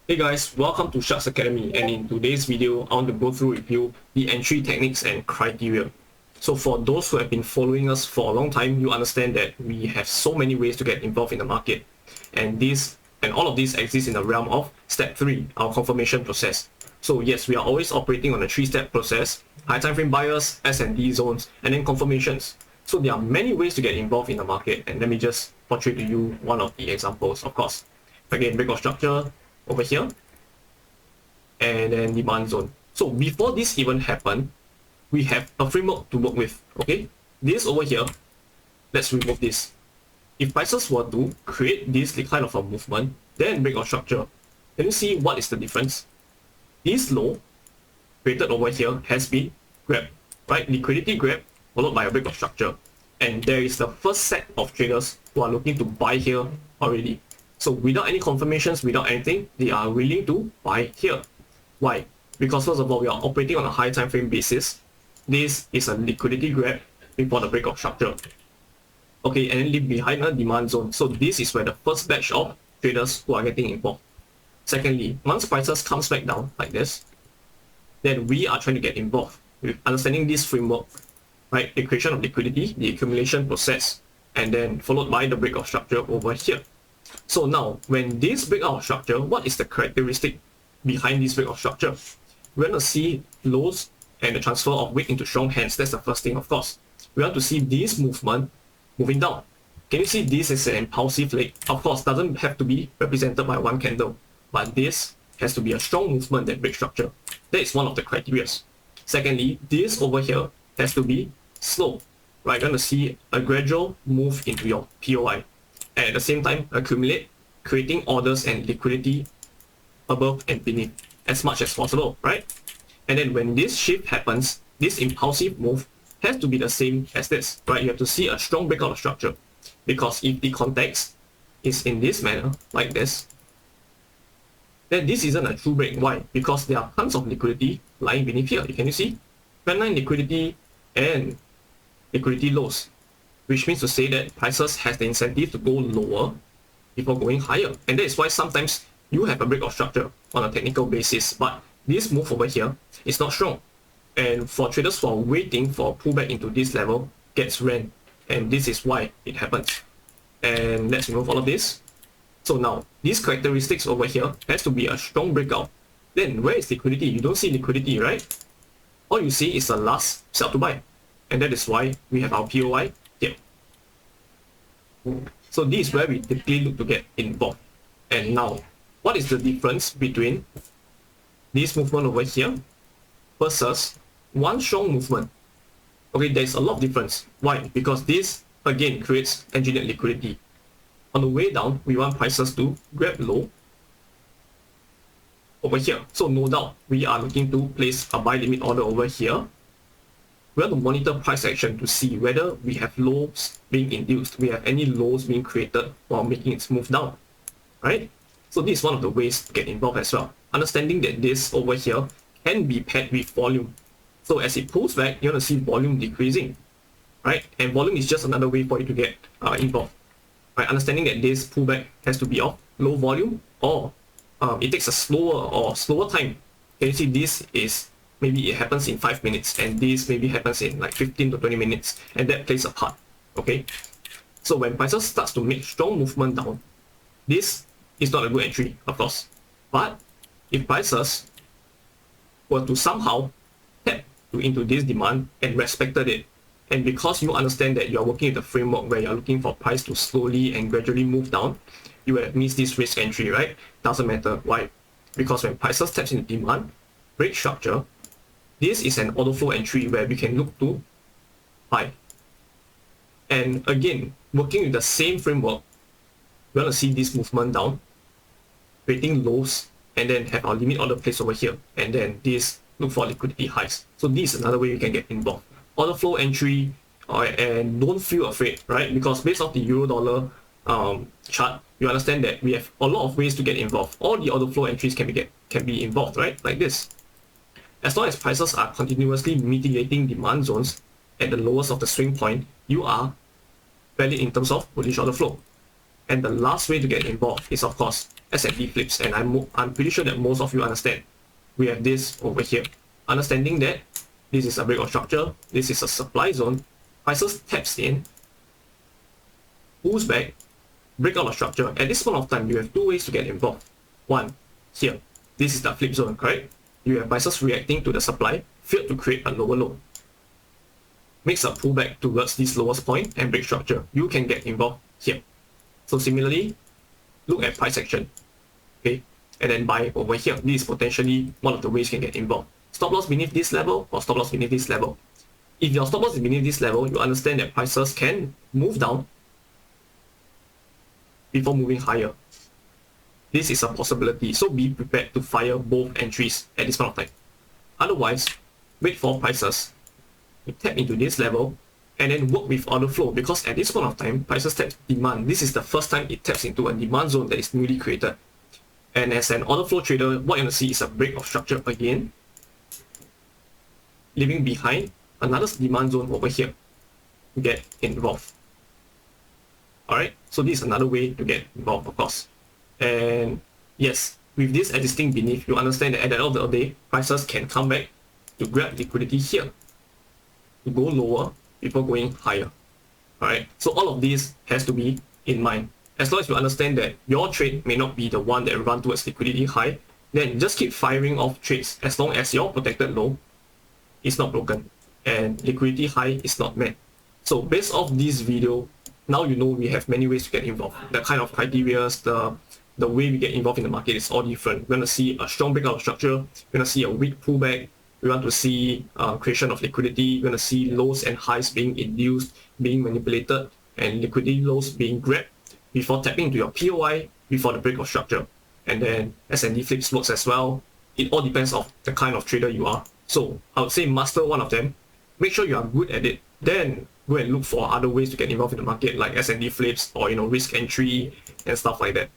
Hey guys, welcome to Sharks Academy, and in today's video, I want to go through with you the entry techniques and criteria. So for those who have been following us for a long time, you understand that we have so many ways to get involved in the market. And all of these exist in the realm of step 3, our confirmation process. So yes, we are always operating on a 3-step process: high time frame buyers, S&D zones, and then confirmations. So there are many ways to get involved in the market, and let me just portray to you one of the examples, of course. Again, breakout structure over here, and then demand zone. So before this even happened, we have a framework to work with. Okay, this over here, let's remove this. If prices were to create this kind of a movement, then breakout structure, can you see what is the difference? This low created over here has been grabbed, right? Liquidity grab followed by a breakout structure, and there is the first set of traders who are looking to buy here already. So without any confirmations, without anything, they are willing to buy here. Why? Because first of all, we are operating on a high time frame basis. This is a liquidity grab before the breakout structure. Okay, and then leave behind a demand zone. So this is where the first batch of traders who are getting involved. Secondly, once prices comes back down like this, then we are trying to get involved with understanding this framework, right? The creation of liquidity, the accumulation process, and then followed by the breakout structure over here. So now, when this breakout structure, what is the characteristic behind this breakout structure? We're going to see lows and the transfer of weight into strong hands. That's the first thing, of course. We want to see this movement moving down. Can you see this is an impulsive leg? Of course, doesn't have to be represented by one candle, but this has to be a strong movement that breaks structure. That is one of the criteria. Secondly, this over here has to be slow. We're going to see a gradual move into your POI. And at the same time, accumulate, creating orders and liquidity above and beneath as much as possible, right? And then when this shift happens, this impulsive move has to be the same as this, right? You have to see a strong breakout of structure, because if the context is in this manner, like this, then this isn't a true break. Why? Because there are tons of liquidity lying beneath here. Can you see? Trendline liquidity and liquidity lows, which means to say that prices has the incentive to go lower before going higher. And that is why sometimes you have a breakout structure on a technical basis, but this move over here is not strong. And for traders who are waiting for a pullback into this level, gets ran. And this is why it happens. And let's remove all of this. So now, these characteristics over here has to be a strong breakout. Then where is liquidity? You don't see liquidity, right? All you see is the last sell to buy. And that is why we have our POI here. So this is where we typically look to get involved. And now, what is the difference between this movement over here versus one strong movement? Okay, there's a lot of difference. Why? Because this again creates engineered liquidity. On the way down, we want prices to grab low over here. So no doubt, we are looking to place a buy limit order over here. We want to monitor price action to see whether we have lows being induced, we have any lows being created while making its move down, right? So this is one of the ways to get involved as well. Understanding that this over here can be paired with volume. So as it pulls back, you're going to see volume decreasing, right? And volume is just another way for you to get involved. Right? Understanding that this pullback has to be of low volume, or it takes a slower time. Can you see this is, maybe it happens in 5 minutes, and this maybe happens in like 15 to 20 minutes, and that plays a part, okay? So when prices starts to make strong movement down, this is not a good entry, of course. But if prices were to somehow tap into this demand and respected it, and because you understand that you are working with a framework where you're looking for price to slowly and gradually move down, you will miss this risk entry, right? Doesn't matter. Why? Because when prices taps into demand, break structure, this is an order flow entry where we can look to buy. And again, working with the same framework, we're going to see this movement down, creating lows, and then have our limit order placed over here. And then this, look for liquidity highs. So this is another way you can get involved. Order flow entry, and don't feel afraid, right? Because based off the euro dollar chart, you understand that we have a lot of ways to get involved. All the order flow entries can be involved, right? Like this. As long as prices are continuously mitigating demand zones at the lowest of the swing point, you are valid in terms of bullish order flow. And the last way to get involved is, of course, S&D flips. And I'm pretty sure that most of you understand. We have this over here. Understanding that this is a break of structure, this is a supply zone, prices taps in, pulls back, break out of structure. At this point of time, you have two ways to get involved. One, here, this is the flip zone, correct? You have prices reacting to the supply, failed to create a lower low. Makes a pullback towards this lowest point and break structure. You can get involved here. So similarly, look at price action, okay? And then buy over here. This is potentially one of the ways you can get involved. Stop loss beneath this level or stop loss beneath this level. If your stop loss is beneath this level, you understand that prices can move down before moving higher. This is a possibility, so be prepared to fire both entries at this point of time. Otherwise, wait for prices to tap into this level and then work with order flow, because at this point of time, prices tap demand. This is the first time it taps into a demand zone that is newly created. And as an order flow trader, what you're going to see is a break of structure again, leaving behind another demand zone over here to get involved. Alright, so this is another way to get involved, of course. And yes, with this existing beneath, you understand that at the end of the day, prices can come back to grab liquidity here, to go lower before going higher. Alright, so all of this has to be in mind. As long as you understand that your trade may not be the one that run towards liquidity high, then just keep firing off trades as long as your protected low is not broken and liquidity high is not met. So based off this video, now you know we have many ways to get involved. The kind of criteria, the way we get involved in the market is all different. We're going to see a strong breakout of structure, we're going to see a weak pullback, we want to see creation of liquidity, we're going to see lows and highs being induced, being manipulated, and liquidity lows being grabbed before tapping into your POI before the break of structure. And then S&D flips works as well. It all depends on the kind of trader you are. So I would say master one of them, make sure you are good at it, then go and look for other ways to get involved in the market like S&D flips or risk entry and stuff like that.